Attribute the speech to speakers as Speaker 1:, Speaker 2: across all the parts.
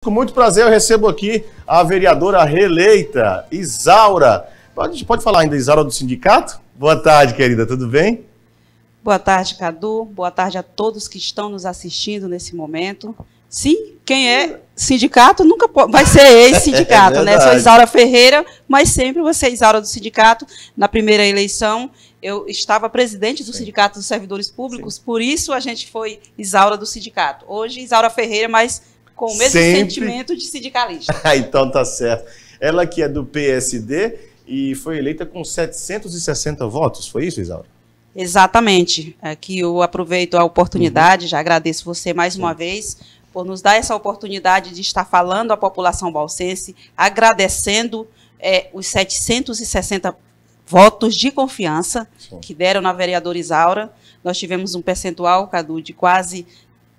Speaker 1: Com muito prazer eu recebo aqui a vereadora reeleita, Isaura. A gente pode falar ainda Isaura do sindicato? Boa tarde, querida, tudo bem?
Speaker 2: Boa tarde, Cadu. Boa tarde a todos que estão nos assistindo nesse momento. Sim, quem é sindicato nunca vai ser ex-sindicato, né? Sou Isaura Ferreira, mas sempre vou ser Isaura do sindicato. Na primeira eleição, eu estava presidente do Sindicato dos Servidores Públicos, por isso a gente foi Isaura do sindicato. Hoje, Isaura Ferreira, mas com o mesmo sentimento de sindicalista.
Speaker 1: Então tá certo. Ela que é do PSD e foi eleita com 760 votos, foi isso, Isaura?
Speaker 2: Exatamente. Aqui eu aproveito a oportunidade, já agradeço você mais uma vez por nos dar essa oportunidade de estar falando à população balsense, agradecendo os 760 votos de confiança que deram na vereadora Isaura. Nós tivemos um percentual, Cadu, de quase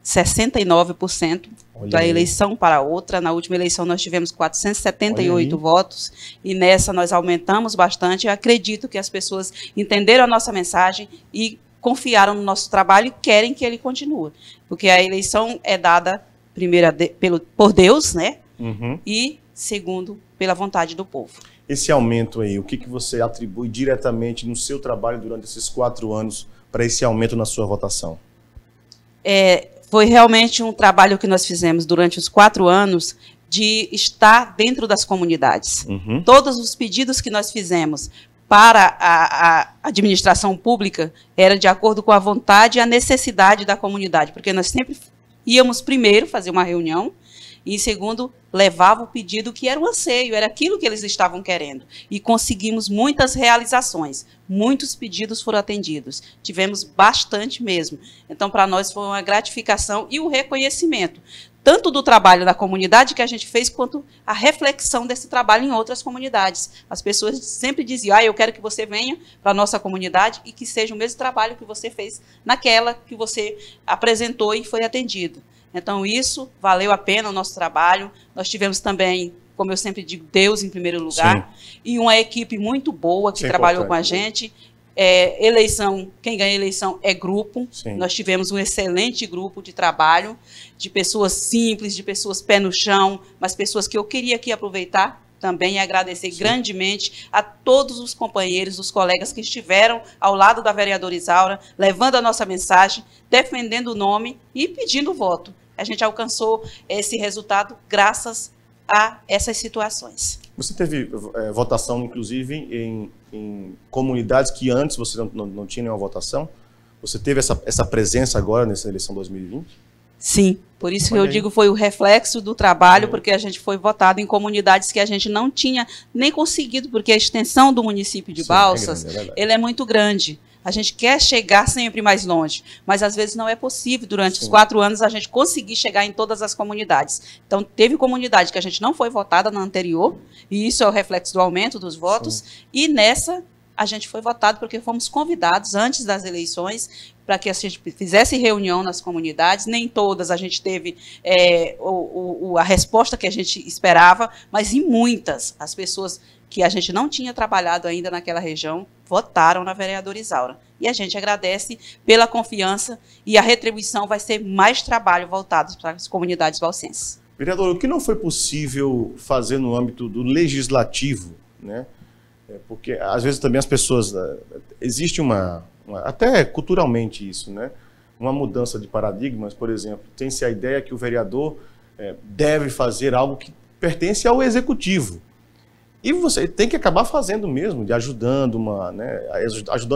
Speaker 2: 69% da eleição para outra. Na última eleição nós tivemos 478 votos e nessa nós aumentamos bastante. Eu acredito que as pessoas entenderam a nossa mensagem e confiaram no nosso trabalho e querem que ele continue. Porque a eleição é dada, primeiro, por Deus, né? E, segundo, pela vontade do povo.
Speaker 1: Esse aumento aí, o que você atribui diretamente no seu trabalho durante esses 4 anos para esse aumento na sua votação?
Speaker 2: Foi realmente um trabalho que nós fizemos durante os 4 anos de estar dentro das comunidades. Todos os pedidos que nós fizemos para a administração pública era de acordo com a vontade e a necessidade da comunidade, porque nós sempre íamos primeiro fazer uma reunião e, segundo, levava o pedido que era o anseio, era aquilo que eles estavam querendo. E conseguimos muitas realizações, muitos pedidos foram atendidos, tivemos bastante mesmo. Então, para nós foi uma gratificação e o reconhecimento, tanto do trabalho da comunidade que a gente fez, quanto a reflexão desse trabalho em outras comunidades. As pessoas sempre diziam, eu quero que você venha para a nossa comunidade e que seja o mesmo trabalho que você fez naquela que você apresentou e foi atendido. Então, isso valeu a pena o nosso trabalho. Nós tivemos também, como eu sempre digo, Deus em primeiro lugar, e uma equipe muito boa que trabalhou com a gente. Eleição, quem ganha eleição é grupo. Nós tivemos um excelente grupo de trabalho, de pessoas simples, de pessoas pé no chão, mas pessoas que eu queria aqui aproveitar também e agradecer grandemente a todos os companheiros, os colegas que estiveram ao lado da vereadora Isaura, levando a nossa mensagem, defendendo o nome e pedindo voto. A gente alcançou esse resultado graças a essas situações.
Speaker 1: Você teve votação, inclusive, em comunidades que antes você não tinha nenhuma votação? Você teve essa presença agora nessa eleição 2020?
Speaker 2: Sim, por isso que eu digo foi o reflexo do trabalho, porque a gente foi votado em comunidades que a gente não tinha nem conseguido, porque a extensão do município de Balsas, ele é muito grande. A gente quer chegar sempre mais longe, mas às vezes não é possível durante os 4 anos a gente conseguir chegar em todas as comunidades. Então, teve comunidade que a gente não foi votada na anterior, e isso é o reflexo do aumento dos votos, e nessa a gente foi votado porque fomos convidados antes das eleições para que a gente fizesse reunião nas comunidades. Nem todas a gente teve a resposta que a gente esperava, mas em muitas, as pessoas que a gente não tinha trabalhado ainda naquela região votaram na vereadora Isaura. E a gente agradece pela confiança e a retribuição vai ser mais trabalho voltado para as comunidades balsenses.
Speaker 1: Vereador, o que não foi possível fazer no âmbito do legislativo, né? Porque às vezes também as pessoas, existe até culturalmente isso, né? Uma mudança de paradigmas, por exemplo, tem-se a ideia que o vereador deve fazer algo que pertence ao executivo. E você tem que acabar fazendo mesmo, ajudando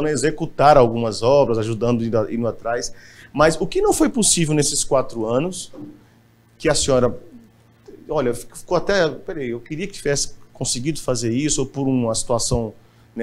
Speaker 1: a executar algumas obras, ajudando indo atrás. Mas o que não foi possível nesses 4 anos, que a senhora, olha, ficou até, peraí, eu queria que tivesse conseguido fazer isso, ou por uma situação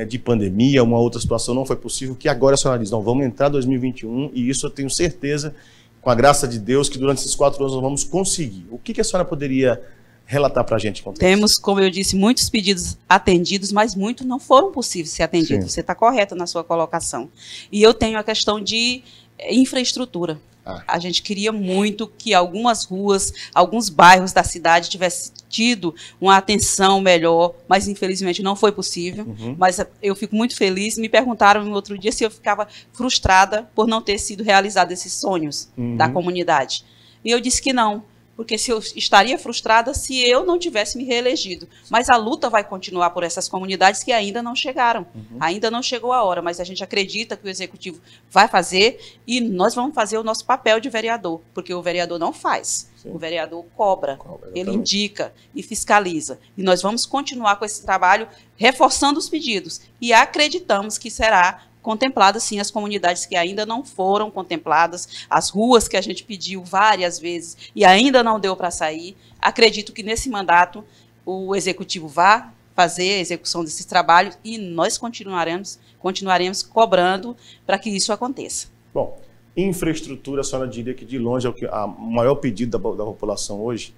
Speaker 1: de pandemia, uma outra situação não foi possível, que agora a senhora diz, não, vamos entrar em 2021, e isso eu tenho certeza, com a graça de Deus, que durante esses 4 anos nós vamos conseguir. O que a senhora poderia relatar para a gente?
Speaker 2: Temos, como eu disse, muitos pedidos atendidos, mas muitos não foram possíveis ser atendidos. Você está correto na sua colocação. E eu tenho a questão de infraestrutura. A gente queria muito que algumas ruas, alguns bairros da cidade tivessem tido uma atenção melhor, mas infelizmente não foi possível. Mas eu fico muito feliz. Me perguntaram no outro dia se eu ficava frustrada por não ter sido realizado esses sonhos da comunidade. E eu disse que não, porque eu estaria frustrada se eu não tivesse me reelegido. Mas a luta vai continuar por essas comunidades que ainda não chegaram. Ainda não chegou a hora, mas a gente acredita que o Executivo vai fazer e nós vamos fazer o nosso papel de vereador, porque o vereador não faz. Sim. O vereador cobra, ele indica e fiscaliza. E nós vamos continuar com esse trabalho, reforçando os pedidos. E acreditamos que será contempladas, sim, as comunidades que ainda não foram contempladas, as ruas que a gente pediu várias vezes e ainda não deu para sair. Acredito que nesse mandato o Executivo vai fazer a execução desses trabalhos e nós continuaremos cobrando para que isso aconteça.
Speaker 1: Bom, infraestrutura, a senhora diria que de longe é o maior pedido da população hoje?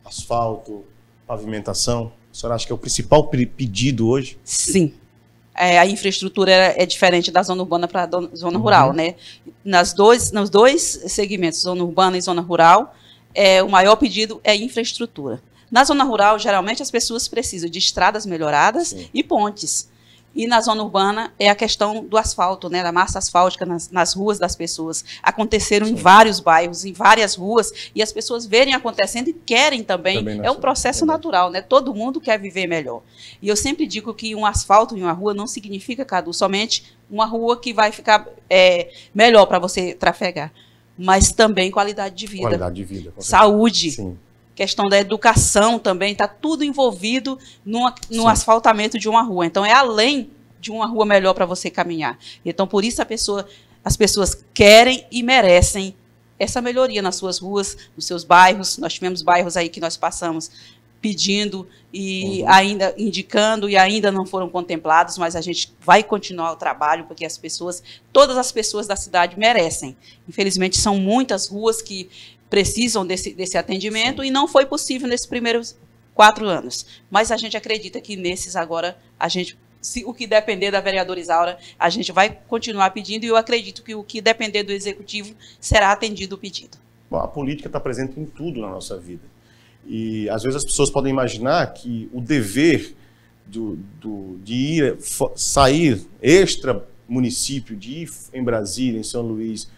Speaker 1: Asfalto, pavimentação, a senhora acha que é o principal pedido hoje?
Speaker 2: Sim. A infraestrutura é diferente da zona urbana para a zona rural, né? Nos dois segmentos, zona urbana e zona rural, o maior pedido é infraestrutura. Na zona rural, geralmente, as pessoas precisam de estradas melhoradas, sim, e pontes. E na zona urbana é a questão do asfalto, né, da massa asfáltica nas ruas das pessoas. Aconteceram, sim, em vários bairros, em várias ruas, e as pessoas verem acontecendo e querem também. É um processo natural, né? Todo mundo quer viver melhor. E eu sempre digo que um asfalto em uma rua não significa, Cadu, somente uma rua que vai ficar melhor para você trafegar, mas também qualidade de vida.
Speaker 1: Qualidade de vida.
Speaker 2: Saúde.
Speaker 1: Sim.
Speaker 2: Questão da educação também, está tudo envolvido no asfaltamento de uma rua. Então, é além de uma rua melhor para você caminhar. Então, por isso as pessoas querem e merecem essa melhoria nas suas ruas, nos seus bairros. Nós tivemos bairros aí que nós passamos pedindo e ainda indicando e ainda não foram contemplados, mas a gente vai continuar o trabalho, porque todas as pessoas da cidade merecem. Infelizmente, são muitas ruas que precisam desse atendimento, sim, e não foi possível nesses primeiros 4 anos. Mas a gente acredita que nesses agora, o que depender da vereadora Isaura, a gente vai continuar pedindo, e eu acredito que o que depender do Executivo será atendido o pedido.
Speaker 1: Bom, a política está presente em tudo na nossa vida. E às vezes as pessoas podem imaginar que o dever de sair extra município, de ir em Brasília, em São Luís,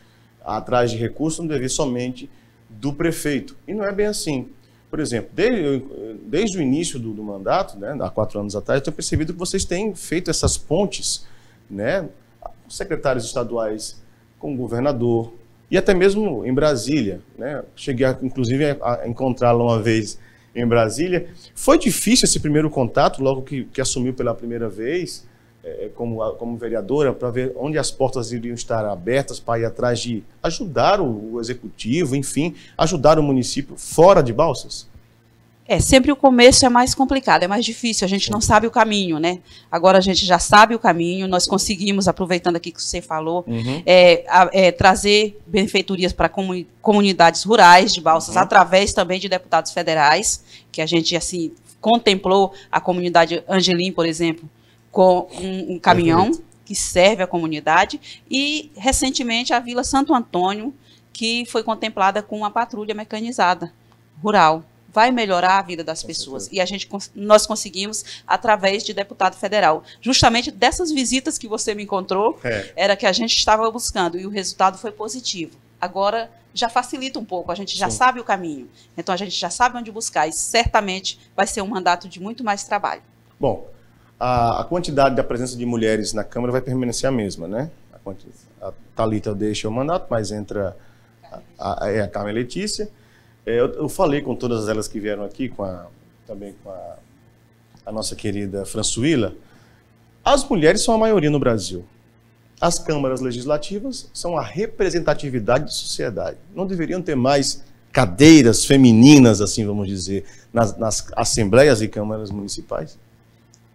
Speaker 1: atrás de recursos, não dever somente do prefeito. E não é bem assim. Por exemplo, desde o início do mandato, né, há 4 anos atrás, eu tenho percebido que vocês têm feito essas pontes, né, com secretários estaduais, com o governador, e até mesmo em Brasília, né? Cheguei, inclusive, a encontrá-lo uma vez em Brasília. Foi difícil esse primeiro contato, logo que assumiu pela primeira vez, como vereadora, para ver onde as portas iriam estar abertas para ir atrás de ajudar o Executivo, enfim, ajudar o município fora de Balsas?
Speaker 2: Sempre o começo é mais complicado, é mais difícil, a gente não sabe o caminho, né? Agora a gente já sabe o caminho, nós conseguimos, aproveitando aqui que você falou, trazer benfeitorias para comunidades rurais de Balsas, através também de deputados federais, que a gente, assim, contemplou a comunidade Angelim, por exemplo, com um caminhão que serve a comunidade, e recentemente a Vila Santo Antônio, que foi contemplada com uma patrulha mecanizada rural. Vai melhorar a vida das pessoas. E nós conseguimos através de deputado federal. Justamente dessas visitas que você me encontrou, era que a gente estava buscando, e o resultado foi positivo. Agora já facilita um pouco, a gente já sabe o caminho. Então a gente já sabe onde buscar, e certamente vai ser um mandato de muito mais trabalho.
Speaker 1: Bom, a quantidade da presença de mulheres na Câmara vai permanecer a mesma, né? A Thalita deixa o mandato, mas entra a Carmen Letícia. Eu falei com todas elas que vieram aqui, também com a nossa querida Françuila. As mulheres são a maioria no Brasil. As câmaras legislativas são a representatividade da sociedade. Não deveriam ter mais cadeiras femininas, assim vamos dizer, nas assembleias e câmaras municipais?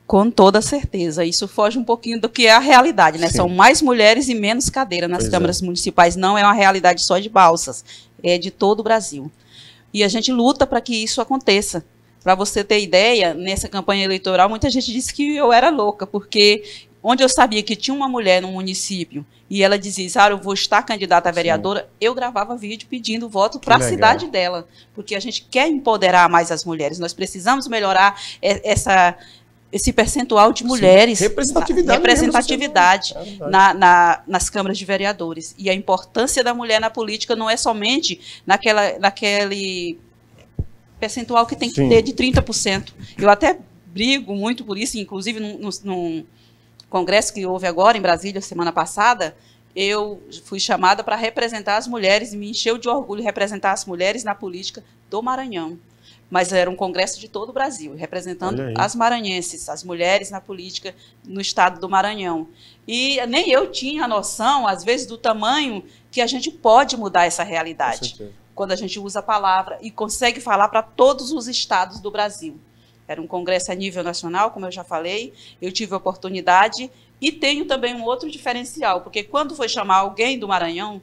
Speaker 2: Com toda certeza. Isso foge um pouquinho do que é a realidade, né? Sim. São mais mulheres e menos cadeiras nas câmaras municipais. Não é uma realidade só de Balsas, é de todo o Brasil. E a gente luta para que isso aconteça. Para você ter ideia, nessa campanha eleitoral, muita gente disse que eu era louca, porque onde eu sabia que tinha uma mulher no município e ela dizia, eu vou estar candidata a vereadora, eu gravava vídeo pedindo voto para a cidade dela, porque a gente quer empoderar mais as mulheres. Nós precisamos melhorar esse percentual de mulheres, representatividade nas câmaras de vereadores. E a importância da mulher na política não é somente naquele percentual que tem que ter de 30%. Eu até brigo muito por isso, inclusive num congresso que houve agora em Brasília, semana passada, eu fui chamada para representar as mulheres e me encheu de orgulho representar as mulheres na política do Maranhão. Mas era um congresso de todo o Brasil, representando as maranhenses, as mulheres na política no estado do Maranhão. E nem eu tinha a noção, às vezes, do tamanho que a gente pode mudar essa realidade, quando a gente usa a palavra e consegue falar para todos os estados do Brasil. Era um congresso a nível nacional, como eu já falei, eu tive a oportunidade. E tenho também um outro diferencial, porque quando foi chamar alguém do Maranhão,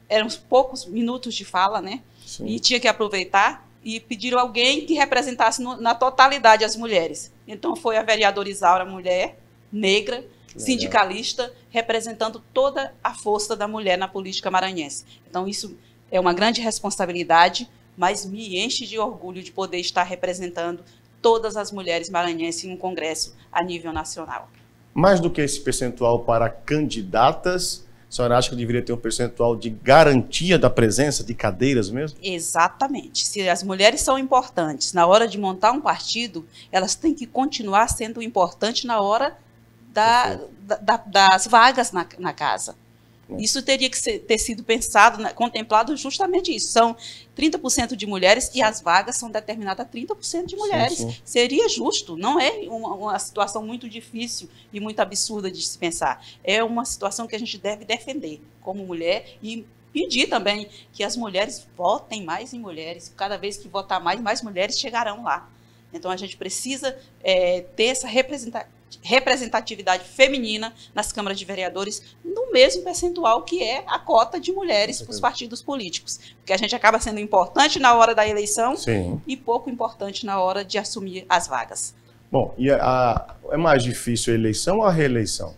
Speaker 2: eram poucos minutos de fala, né? Sim. E tinha que aproveitar e pediram alguém que representasse na totalidade as mulheres. Então foi a vereadora Isaura, mulher, negra, sindicalista, representando toda a força da mulher na política maranhense. Então isso é uma grande responsabilidade, mas me enche de orgulho de poder estar representando todas as mulheres maranhenses em um congresso a nível nacional.
Speaker 1: Mais do que esse percentual para candidatas, a senhora acha que deveria ter um percentual de garantia da presença de cadeiras mesmo?
Speaker 2: Exatamente. Se as mulheres são importantes na hora de montar um partido, elas têm que continuar sendo importantes na hora das vagas na casa. Isso teria que ter sido pensado, contemplado justamente isso. São 30% de mulheres e as vagas são determinadas a 30% de mulheres. Sim. Seria justo, não é uma situação muito difícil e muito absurda de se pensar. É uma situação que a gente deve defender como mulher e pedir também que as mulheres votem mais em mulheres. Cada vez que votar mais mulheres chegarão lá. Então a gente precisa ter essa representatividade feminina nas câmaras de vereadores no mesmo percentual que é a cota de mulheres para os partidos políticos. Porque a gente acaba sendo importante na hora da eleição e pouco importante na hora de assumir as vagas.
Speaker 1: Bom, e é mais difícil a eleição ou a reeleição?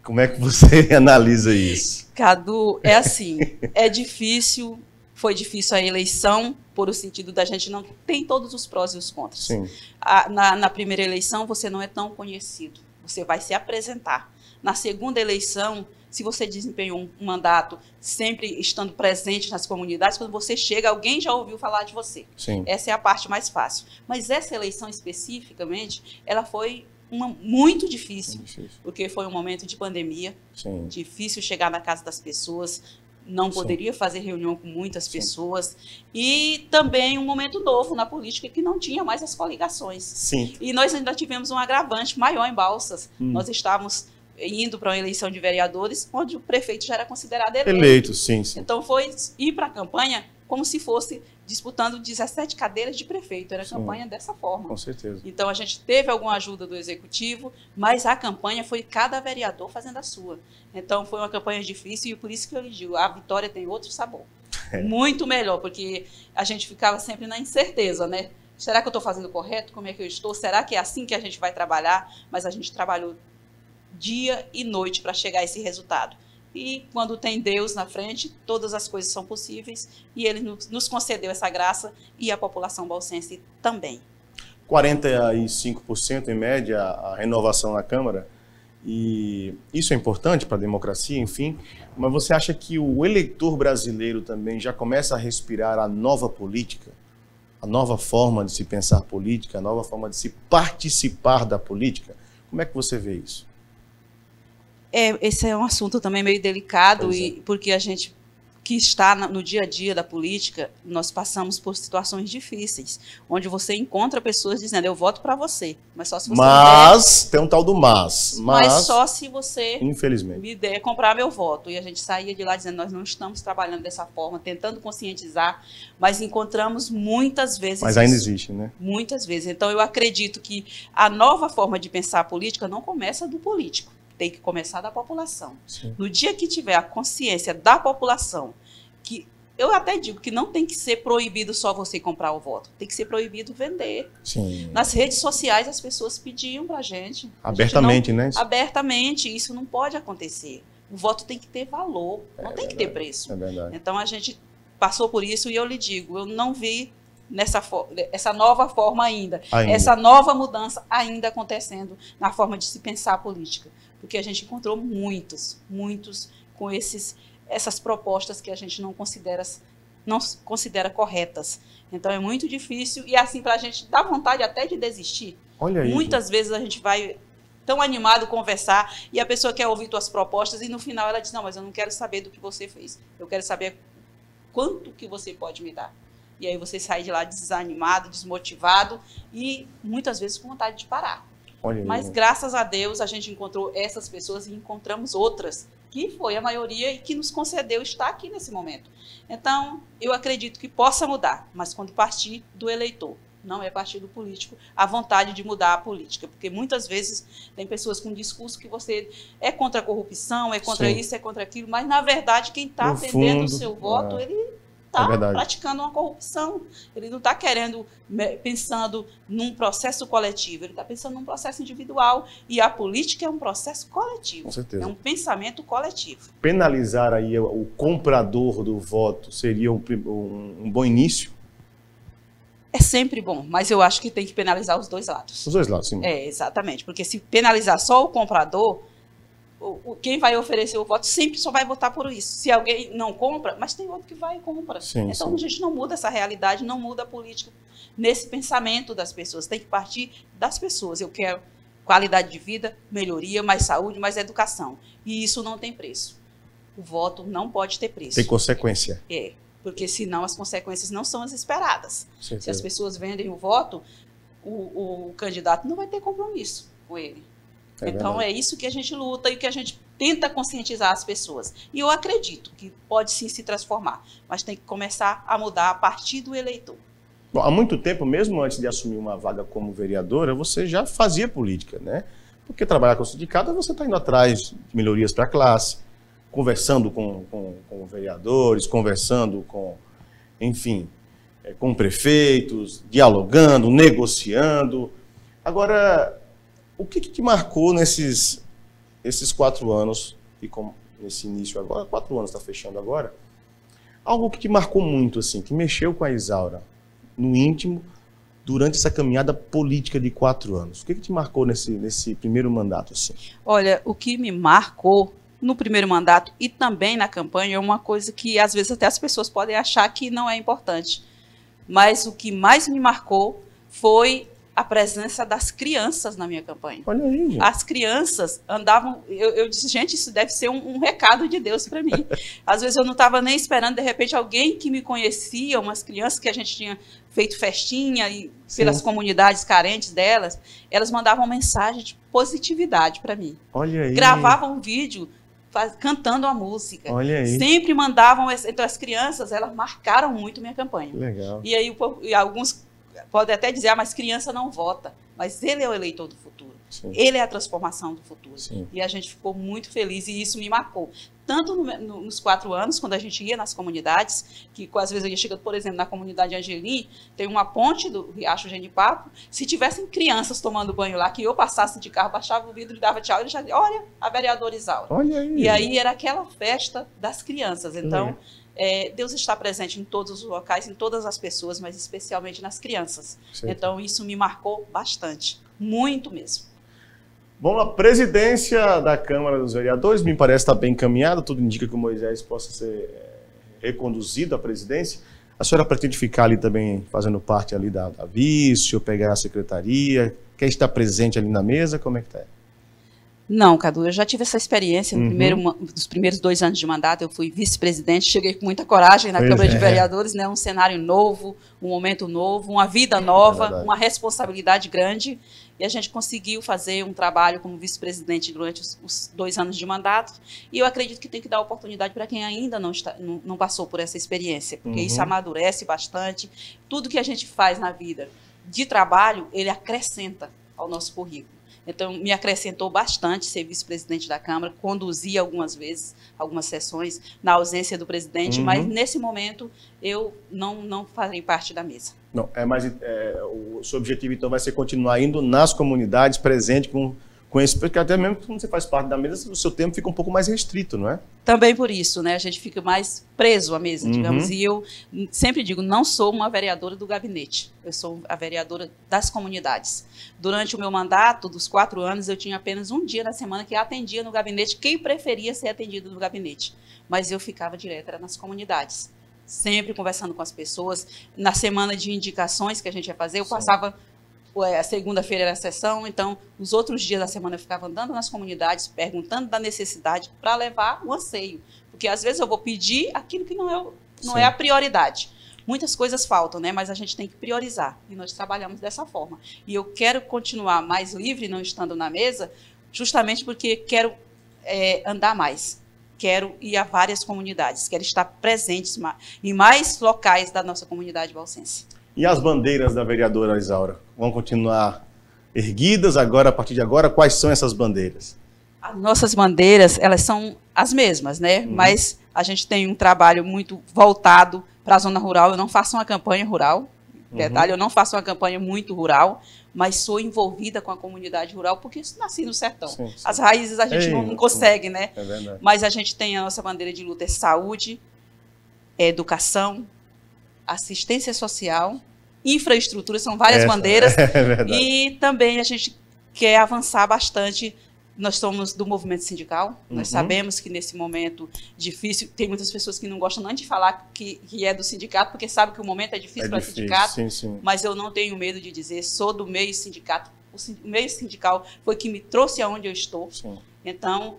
Speaker 1: Como é que você analisa isso?
Speaker 2: Cadu, é assim, é difícil, foi difícil a eleição, por o sentido da gente não tem todos os prós e os contras.
Speaker 1: Sim.
Speaker 2: Na primeira eleição, você não é tão conhecido, você vai se apresentar. Na segunda eleição, se você desempenhou um mandato sempre estando presente nas comunidades, quando você chega, alguém já ouviu falar de você.
Speaker 1: Sim.
Speaker 2: Essa é a parte mais fácil. Mas essa eleição especificamente, ela foi muito difícil, porque foi um momento de pandemia,
Speaker 1: Sim.
Speaker 2: difícil chegar na casa das pessoas, não poderia fazer reunião com muitas pessoas, e também um momento novo na política que não tinha mais as coligações.
Speaker 1: Sim.
Speaker 2: E nós ainda tivemos um agravante maior em Balsas. Nós estávamos indo para uma eleição de vereadores, onde o prefeito já era considerado eleito.
Speaker 1: Sim.
Speaker 2: Então foi ir para a campanha como se fosse disputando 17 cadeiras de prefeito. Era a campanha dessa forma.
Speaker 1: Com certeza.
Speaker 2: Então a gente teve alguma ajuda do executivo, mas a campanha foi cada vereador fazendo a sua. Então foi uma campanha difícil e por isso que eu lhe digo, a vitória tem outro sabor. Muito melhor, porque a gente ficava sempre na incerteza, né? Será que eu estou fazendo correto? Como é que eu estou? Será que é assim que a gente vai trabalhar? Mas a gente trabalhou dia e noite para chegar a esse resultado. E quando tem Deus na frente, todas as coisas são possíveis, e Ele nos concedeu essa graça, e a população balsense também.
Speaker 1: 45% em média a renovação na Câmara, e isso é importante para a democracia, enfim, mas você acha que o eleitor brasileiro também já começa a respirar a nova política, a nova forma de se pensar política, a nova forma de se participar da política? Como é que você vê isso?
Speaker 2: Esse é um assunto também meio delicado, porque a gente que está no dia a dia da política, nós passamos por situações difíceis, onde você encontra pessoas dizendo, eu voto para você, mas só se você
Speaker 1: tem um tal do mas
Speaker 2: só se você
Speaker 1: infelizmente
Speaker 2: me der comprar meu voto. E a gente saía de lá dizendo, nós não estamos trabalhando dessa forma, tentando conscientizar, mas encontramos muitas vezes
Speaker 1: Mas ainda existe, né?
Speaker 2: Muitas vezes. Então eu acredito que a nova forma de pensar a política não começa do político. Tem que começar da população.
Speaker 1: Sim.
Speaker 2: No dia que tiver a consciência da população, que eu até digo que não tem que ser proibido só você comprar o voto, tem que ser proibido vender.
Speaker 1: Sim.
Speaker 2: Nas redes sociais as pessoas pediam para a gente.
Speaker 1: Abertamente, né?
Speaker 2: Abertamente, isso não pode acontecer. O voto tem que ter valor, não tem que ter preço.
Speaker 1: É verdade.
Speaker 2: Então a gente passou por isso e eu lhe digo, eu não vi essa nova forma ainda, essa nova mudança ainda acontecendo na forma de se pensar a política. Porque a gente encontrou muitos com essas propostas que a gente não considera não considera corretas. Então é muito difícil e assim para a gente dá vontade até de desistir.
Speaker 1: Olha aí,
Speaker 2: muitas vezes a gente vai tão animado conversar e a pessoa quer ouvir tuas propostas e no final ela diz, não, mas eu não quero saber do que você fez. Eu quero saber quanto que você pode me dar. E aí você sai de lá desanimado, desmotivado e muitas vezes com vontade de parar.
Speaker 1: Olha aí.
Speaker 2: Mas graças a Deus a gente encontrou essas pessoas e encontramos outras, que foi a maioria e que nos concedeu estar aqui nesse momento. Então, eu acredito que possa mudar, mas quando partir do eleitor, não é partido político, a vontade de mudar a política, porque muitas vezes tem pessoas com discurso que você é contra a corrupção, é contra
Speaker 1: Sim.
Speaker 2: isso, é contra aquilo, mas na verdade quem está vendendo o seu voto, ele está praticando uma corrupção, ele não está pensando num processo coletivo, ele está pensando num processo individual, e a política é um processo coletivo,
Speaker 1: com certeza.
Speaker 2: É um pensamento coletivo.
Speaker 1: Penalizar aí o comprador do voto seria um bom início?
Speaker 2: É sempre bom, mas eu acho que tem que penalizar os dois lados.
Speaker 1: Os dois lados, sim.
Speaker 2: É, exatamente, porque se penalizar só o comprador, quem vai oferecer o voto sempre só vai votar por isso. Se alguém não compra, mas tem outro que vai e compra.
Speaker 1: Sim,
Speaker 2: então
Speaker 1: sim.
Speaker 2: A gente não muda essa realidade, não muda a política nesse pensamento das pessoas. Tem que partir das pessoas. Eu quero qualidade de vida, melhoria, mais saúde, mais educação. E isso não tem preço. O voto não pode ter preço.
Speaker 1: Tem consequência.
Speaker 2: É, porque senão as consequências não são as esperadas.
Speaker 1: Certeza.
Speaker 2: Se as pessoas vendem o voto, o candidato não vai ter compromisso com ele. Então é isso que a gente luta e que a gente tenta conscientizar as pessoas. E eu acredito que pode sim se transformar, mas tem que começar a mudar a partir do eleitor.
Speaker 1: Bom, há muito tempo, mesmo antes de assumir uma vaga como vereadora, você já fazia política, né? Porque trabalhar com o sindicato, você está indo atrás de melhorias para a classe, conversando com vereadores, conversando com, enfim, com prefeitos, dialogando, negociando. Agora, o que te marcou esses 4 anos, e nesse início agora, 4 anos está fechando agora, algo que te marcou muito, assim, que mexeu com a Isaura, no íntimo, durante essa caminhada política de 4 anos? O que te marcou nesse primeiro mandato, assim?
Speaker 2: Olha, o que me marcou no primeiro mandato e também na campanha é uma coisa que às vezes até as pessoas podem achar que não é importante, mas o que mais me marcou foi a presença das crianças na minha campanha.
Speaker 1: Olha aí, gente.
Speaker 2: As crianças andavam... Eu disse, gente, isso deve ser um recado de Deus para mim. Às vezes eu não estava nem esperando, de repente, alguém que me conhecia, umas crianças que a gente tinha feito festinha e pelas comunidades carentes delas, elas mandavam mensagem de positividade para mim.
Speaker 1: Olha aí.
Speaker 2: Gravavam um vídeo cantando a música.
Speaker 1: Olha aí.
Speaker 2: Sempre mandavam... Então, as crianças, elas marcaram muito minha campanha.
Speaker 1: Legal.
Speaker 2: E aí, alguns podem até dizer, mas criança não vota. Mas ele é o eleitor do futuro.
Speaker 1: Sim.
Speaker 2: Ele é a transformação do futuro.
Speaker 1: Sim.
Speaker 2: E a gente ficou muito feliz e isso me marcou. Tanto nos 4 anos, quando a gente ia nas comunidades, que às vezes eu ia chegando, por exemplo, na comunidade Angelim, tem uma ponte do Riacho Genipapo, se tivessem crianças tomando banho lá, que eu passasse de carro, baixava o vidro e dava tchau, ele já dizia, olha, a vereadora Isaura.
Speaker 1: Olha aí.
Speaker 2: E aí era aquela festa das crianças. Então, Deus está presente em todos os locais, em todas as pessoas, mas especialmente nas crianças.
Speaker 1: Certo.
Speaker 2: Então, isso me marcou bastante, muito mesmo.
Speaker 1: Bom, a presidência da Câmara dos Vereadores me parece estar bem encaminhada, tudo indica que o Moisés possa ser reconduzido à presidência. A senhora pretende ficar ali também fazendo parte ali da vice, ou pegar a secretaria? Quer estar presente ali na mesa? Como é que está?
Speaker 2: Não, Cadu, eu já tive essa experiência nos primeiros 2 anos de mandato, eu fui vice-presidente, cheguei com muita coragem na Câmara de Vereadores, né, um cenário novo, um momento novo, uma vida nova, uma responsabilidade grande, e a gente conseguiu fazer um trabalho como vice-presidente durante os 2 anos de mandato, e eu acredito que tem que dar oportunidade para quem ainda não passou por essa experiência, porque isso amadurece bastante. Tudo que a gente faz na vida de trabalho, ele acrescenta ao nosso currículo. Então, me acrescentou bastante ser vice-presidente da Câmara, conduzi algumas vezes, algumas sessões, na ausência do presidente, mas nesse momento eu não farei parte da mesa. Não,
Speaker 1: mas o seu objetivo então vai ser continuar indo nas comunidades, presente com esse, porque até mesmo quando você faz parte da mesa, o seu tempo fica um pouco mais restrito, não é?
Speaker 2: Também por isso, né? A gente fica mais preso à mesa, digamos. E eu sempre digo, não sou uma vereadora do gabinete, eu sou a vereadora das comunidades. Durante o meu mandato, dos 4 anos, eu tinha apenas um dia na semana que atendia no gabinete quem preferia ser atendido no gabinete. Mas eu ficava direto nas comunidades. sempre conversando com as pessoas. Na semana de indicações que a gente ia fazer, eu passava, a segunda-feira era a sessão, então os outros dias da semana eu ficava andando nas comunidades, perguntando da necessidade para levar o anseio. Porque às vezes eu vou pedir aquilo que não é a prioridade. Muitas coisas faltam, né? Mas a gente tem que priorizar. E nós trabalhamos dessa forma. E eu quero continuar mais livre, não estando na mesa, justamente porque quero andar mais. Quero ir a várias comunidades. Quero estar presente em mais locais da nossa comunidade balsense.
Speaker 1: E as bandeiras da vereadora Isaura vão continuar erguidas agora, a partir de agora? Quais são essas bandeiras?
Speaker 2: As nossas bandeiras, elas são as mesmas, né? Mas a gente tem um trabalho muito voltado para a zona rural. Eu não faço uma campanha rural, detalhe, eu não faço uma campanha muito rural, mas sou envolvida com a comunidade rural, porque nasci no sertão. Sim. As raízes a gente não consegue, né? É verdade. Mas a gente tem a nossa bandeira de luta, é saúde, educação, assistência social, infraestrutura, são várias bandeiras. E também a gente quer avançar bastante. Nós somos do movimento sindical, nós sabemos que nesse momento difícil, tem muitas pessoas que não gostam nem de falar que é do sindicato, porque sabem que o momento é difícil para o sindicato, mas eu não tenho medo de dizer, sou do meio sindicato, o meio sindical foi que me trouxe aonde eu estou, então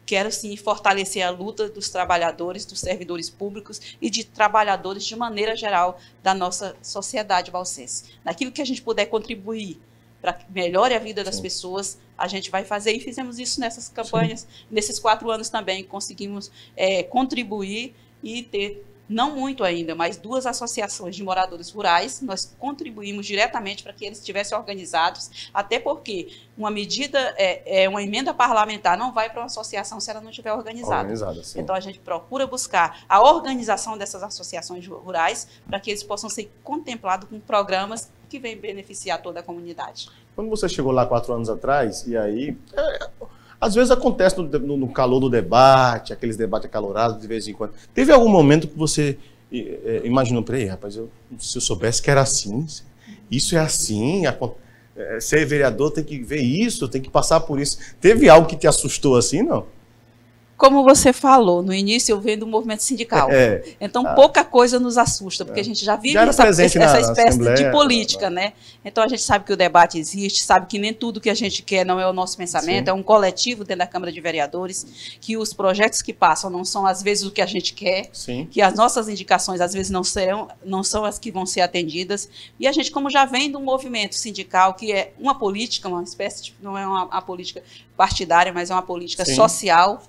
Speaker 2: quero sim fortalecer a luta dos trabalhadores, dos servidores públicos e de trabalhadores de maneira geral da nossa sociedade balsense. Naquilo que a gente puder contribuir para que melhore a vida das pessoas, a gente vai fazer. E fizemos isso nessas campanhas, nesses 4 anos também, conseguimos contribuir e ter, não muito ainda, mas 2 associações de moradores rurais, nós contribuímos diretamente para que eles estivessem organizados, até porque uma medida, uma emenda parlamentar não vai para uma associação se ela não estiver organizada. Então a gente procura buscar a organização dessas associações rurais para que eles possam ser contemplados com programas que vem beneficiar toda a comunidade.
Speaker 1: Quando você chegou lá 4 anos atrás, e aí, às vezes acontece no calor do debate, aqueles debates acalorados de vez em quando. Teve algum momento que você imaginou, peraí, rapaz, se eu soubesse que era assim, isso é assim, ser vereador tem que ver isso, tem que passar por isso. Teve algo que te assustou assim, não?
Speaker 2: Como você falou, no início eu venho do movimento sindical. Então, pouca coisa nos assusta, porque a gente já vive essa espécie de política, né? Então, a gente sabe que o debate existe, sabe que nem tudo que a gente quer não é o nosso pensamento, é um coletivo dentro da Câmara de Vereadores, que os projetos que passam não são, às vezes, o que a gente quer, que as nossas indicações, às vezes, não são as que vão ser atendidas. E a gente, como já vem do movimento sindical, que é uma política, uma espécie de, não é uma política partidária, mas é uma política social,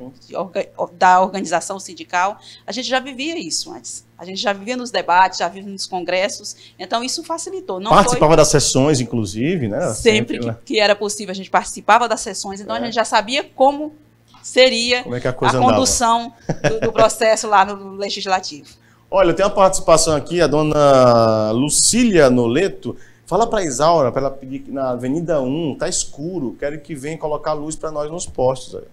Speaker 2: da organização sindical, a gente já vivia isso antes. A gente já vivia nos debates, já vivia nos congressos, então isso facilitou.
Speaker 1: Participava das sessões, inclusive, né?
Speaker 2: Sempre que era possível, a gente participava das sessões, então a gente já sabia como seria a condução do processo lá no Legislativo.
Speaker 1: Olha, tem uma participação aqui, a dona Lucília Noleto. Fala para a Isaura, para ela pedir na Avenida 1, tá escuro, quero que venha colocar luz para nós nos postos.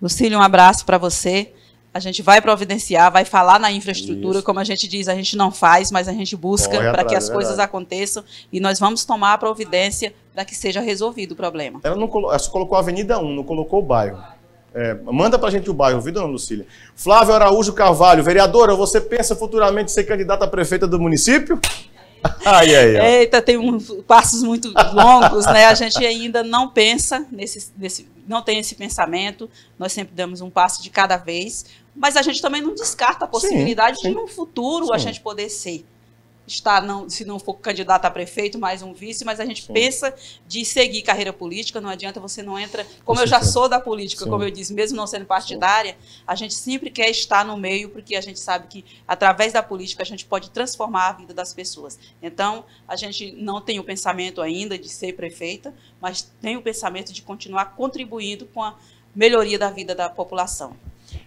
Speaker 2: Lucília, um abraço para você. A gente vai providenciar, vai falar na infraestrutura, como a gente diz, a gente não faz, mas a gente busca para que as coisas aconteçam e nós vamos tomar a providência para que seja resolvido o problema.
Speaker 1: Ela só colocou a Avenida 1, não colocou o bairro. Manda para a gente o bairro, viu, dona Lucília? Flávio Araújo Carvalho, vereadora, você pensa futuramente ser candidata a prefeita do município?
Speaker 2: Eita, tem passos muito longos, né? A gente ainda não pensa não tem esse pensamento, nós sempre damos um passo de cada vez, mas a gente também não descarta a possibilidade de no futuro a gente poder ser. Se não for candidato a prefeito, mais um vice, mas a gente pensa de seguir carreira política, não adianta, você não entra, como eu já sou da política, como eu disse, mesmo não sendo partidária, a gente sempre quer estar no meio, porque a gente sabe que através da política a gente pode transformar a vida das pessoas. Então, a gente não tem o pensamento ainda de ser prefeita, mas tem o pensamento de continuar contribuindo com a melhoria da vida da população.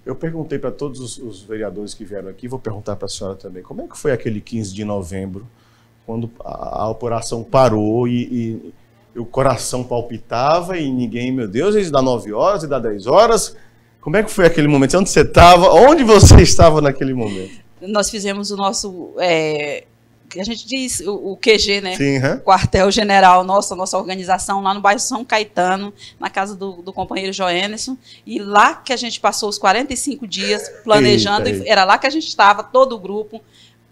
Speaker 1: Eu perguntei para todos os vereadores que vieram aqui, vou perguntar para a senhora também, como é que foi aquele 15 de novembro, quando a operação parou e o coração palpitava e ninguém, meu Deus, e dá 9 horas, e dá 10 horas, como é que foi aquele momento? Onde você estava? Onde você estava naquele momento?
Speaker 2: Nós fizemos o nosso que a gente diz, o QG, né?
Speaker 1: Sim,
Speaker 2: Quartel-General, nossa organização, lá no bairro São Caetano, na casa do companheiro Joenerson, e lá que a gente passou os 45 dias planejando,
Speaker 1: Eita.
Speaker 2: Era lá que a gente estava, todo o grupo,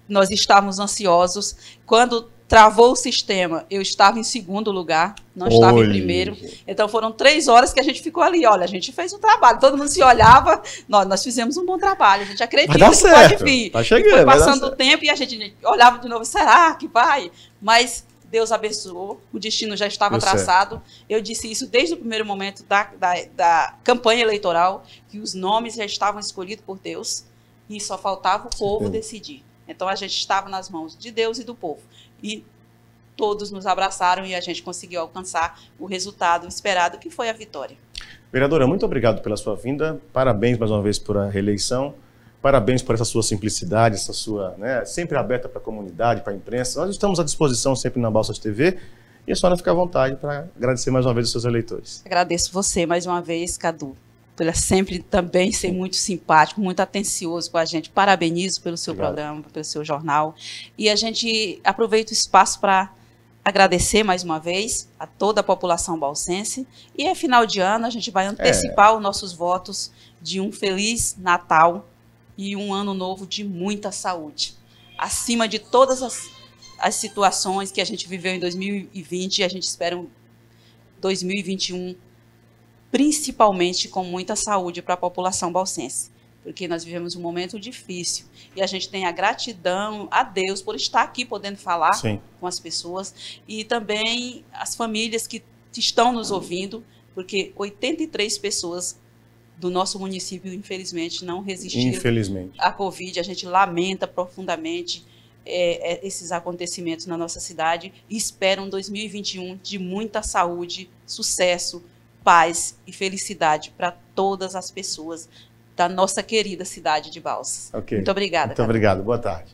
Speaker 2: nós estávamos ansiosos. Quando travou o sistema, eu estava em segundo lugar, não estava em primeiro. Então foram 3 horas que a gente ficou ali. Olha, a gente fez um trabalho, todo mundo se olhava, nós fizemos um bom trabalho, a gente acredita que pode vir.
Speaker 1: Tá chegando,
Speaker 2: e foi passando o tempo e a gente olhava de novo, será que vai? Mas Deus abençoou, o destino já estava traçado. Eu disse isso desde o primeiro momento da campanha eleitoral, que os nomes já estavam escolhidos por Deus e só faltava o povo decidir. Então a gente estava nas mãos de Deus e do povo. E todos nos abraçaram e a gente conseguiu alcançar o resultado esperado, que foi a vitória.
Speaker 1: Vereadora, muito obrigado pela sua vinda. Parabéns mais uma vez por a reeleição. Parabéns por essa sua simplicidade, essa sua, né, sempre aberta para a comunidade, para a imprensa. Nós estamos à disposição sempre na Balsas TV. E a senhora fica à vontade para agradecer mais uma vez os seus eleitores.
Speaker 2: Agradeço você mais uma vez, Cadu. Por sempre também ser muito simpático, muito atencioso com a gente. Parabenizo pelo seu programa, pelo seu jornal. E a gente aproveita o espaço para agradecer mais uma vez a toda a população balsense. E é final de ano, a gente vai antecipar os nossos votos de um Feliz Natal e um ano novo de muita saúde. Acima de todas as situações que a gente viveu em 2020, a gente espera um 2021 principalmente com muita saúde para a população balsense, porque nós vivemos um momento difícil e a gente tem a gratidão a Deus por estar aqui podendo falar com as pessoas e também as famílias que estão nos ouvindo, porque 83 pessoas do nosso município, infelizmente, não resistiram à Covid. A gente lamenta profundamente esses acontecimentos na nossa cidade e espera um 2021 de muita saúde, sucesso, paz e felicidade para todas as pessoas da nossa querida cidade de Balsas. Muito obrigada.
Speaker 1: Muito obrigado. Boa tarde.